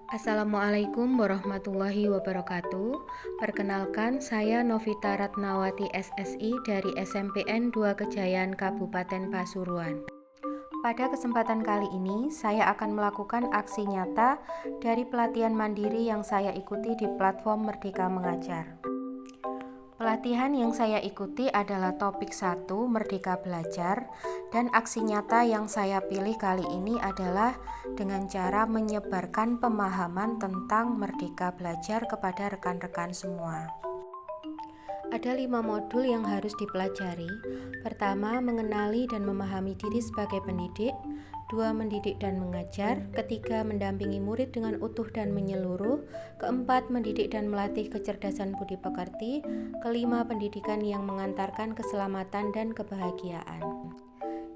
Assalamualaikum warahmatullahi wabarakatuh. Perkenalkan, saya Novita Ratnawati SSI dari SMPN 2 Kejayan Kabupaten Pasuruan. Pada kesempatan kali ini, saya akan melakukan aksi nyata dari pelatihan mandiri yang saya ikuti di platform Merdeka Mengajar. Pelatihan yang saya ikuti adalah topik 1, Merdeka Belajar, dan aksi nyata yang saya pilih kali ini adalah dengan cara menyebarkan pemahaman tentang Merdeka Belajar kepada rekan-rekan semua. Ada 5 modul yang harus dipelajari. Pertama, mengenali dan memahami diri sebagai pendidik. 2, mendidik dan mengajar. Ketiga, mendampingi murid dengan utuh dan menyeluruh. Keempat, mendidik dan melatih kecerdasan budi pekerti. Kelima, pendidikan yang mengantarkan keselamatan dan kebahagiaan.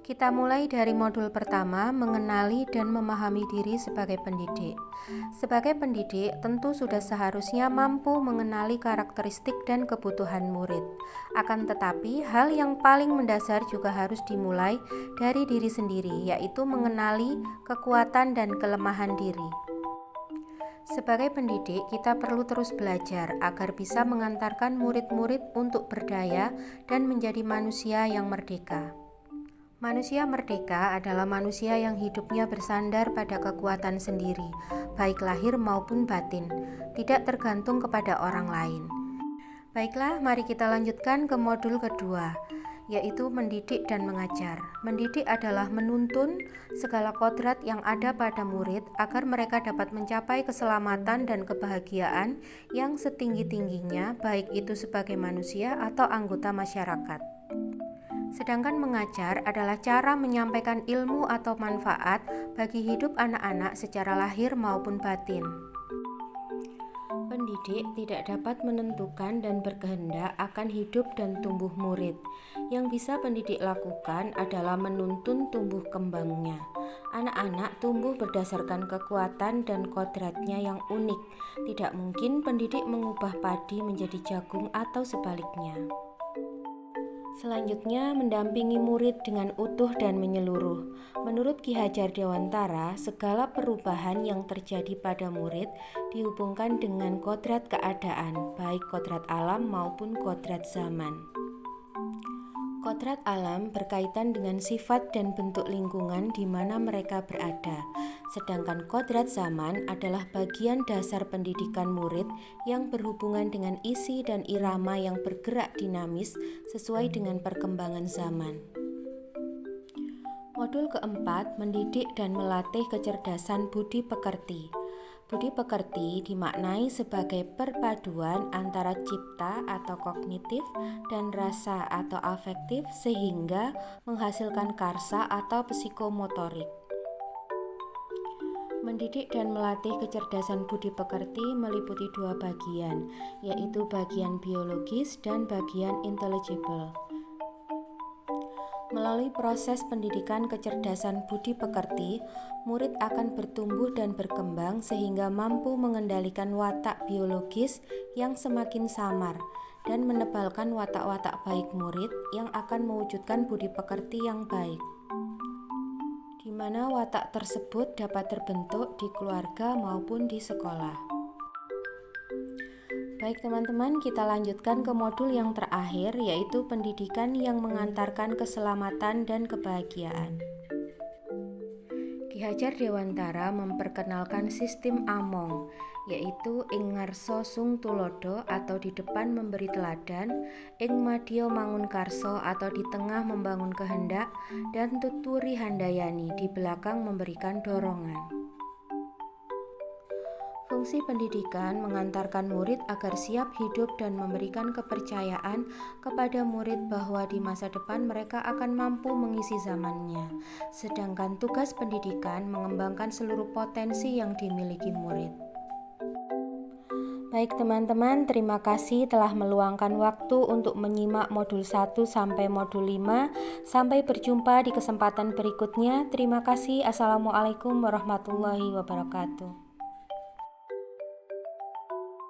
Kita mulai dari modul pertama, mengenali dan memahami diri sebagai pendidik. Sebagai pendidik, tentu sudah seharusnya mampu mengenali karakteristik dan kebutuhan murid. Akan tetapi, hal yang paling mendasar juga harus dimulai dari diri sendiri, yaitu mengenali kekuatan dan kelemahan diri. Sebagai pendidik, kita perlu terus belajar agar bisa mengantarkan murid-murid untuk berdaya dan menjadi manusia yang merdeka. Manusia merdeka adalah manusia yang hidupnya bersandar pada kekuatan sendiri, baik lahir maupun batin, tidak tergantung kepada orang lain. Baiklah, mari kita lanjutkan ke modul kedua, yaitu mendidik dan mengajar. Mendidik adalah menuntun segala kodrat yang ada pada murid agar mereka dapat mencapai keselamatan dan kebahagiaan yang setinggi-tingginya, baik itu sebagai manusia atau anggota masyarakat. Sedangkan mengajar adalah cara menyampaikan ilmu atau manfaat bagi hidup anak-anak secara lahir maupun batin. Pendidik tidak dapat menentukan dan berkehendak akan hidup dan tumbuh murid. Yang bisa pendidik lakukan adalah menuntun tumbuh kembangnya. Anak-anak tumbuh berdasarkan kekuatan dan kodratnya yang unik. Tidak mungkin pendidik mengubah padi menjadi jagung atau sebaliknya. Selanjutnya, mendampingi murid dengan utuh dan menyeluruh. Menurut Ki Hajar Dewantara, segala perubahan yang terjadi pada murid dihubungkan dengan kodrat keadaan, baik kodrat alam maupun kodrat zaman. Kodrat alam berkaitan dengan sifat dan bentuk lingkungan di mana mereka berada, sedangkan kodrat zaman adalah bagian dasar pendidikan murid yang berhubungan dengan isi dan irama yang bergerak dinamis sesuai dengan perkembangan zaman. Modul keempat, mendidik dan melatih kecerdasan budi pekerti. Budi pekerti dimaknai sebagai perpaduan antara cipta atau kognitif dan rasa atau afektif sehingga menghasilkan karsa atau psikomotorik. Mendidik dan melatih kecerdasan budi pekerti meliputi 2 bagian, yaitu bagian biologis dan bagian intelligible. Melalui proses pendidikan kecerdasan budi pekerti, murid akan bertumbuh dan berkembang sehingga mampu mengendalikan watak biologis yang semakin samar dan menebalkan watak-watak baik murid yang akan mewujudkan budi pekerti yang baik, di mana watak tersebut dapat terbentuk di keluarga maupun di sekolah. Baik teman-teman, kita lanjutkan ke modul yang terakhir, yaitu pendidikan yang mengantarkan keselamatan dan kebahagiaan. Ki Hajar Dewantara memperkenalkan sistem Among, yaitu ing ngarsa sung tulodo atau di depan memberi teladan, ing madya mangun karso atau di tengah membangun kehendak, dan tuturi handayani di belakang memberikan dorongan. Fungsi pendidikan mengantarkan murid agar siap hidup dan memberikan kepercayaan kepada murid bahwa di masa depan mereka akan mampu mengisi zamannya. Sedangkan tugas pendidikan mengembangkan seluruh potensi yang dimiliki murid. Baik teman-teman, terima kasih telah meluangkan waktu untuk menyimak modul 1 sampai modul 5. Sampai berjumpa di kesempatan berikutnya. Terima kasih. Assalamualaikum warahmatullahi wabarakatuh.